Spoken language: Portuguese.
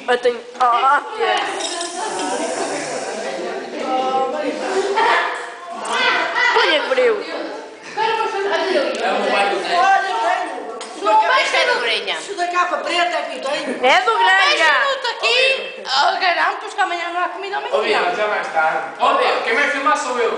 Eu tenho... Ah, que é. Olha que brilho. Não vai É do Granha. isso da capa preta aqui tenho. É do Granja. Minuto aqui. Garanto-vos que amanhã não há comida ao Ó, meio-dia. Bia, já mais tarde. Ó, Bia, quem vai filmar sou eu.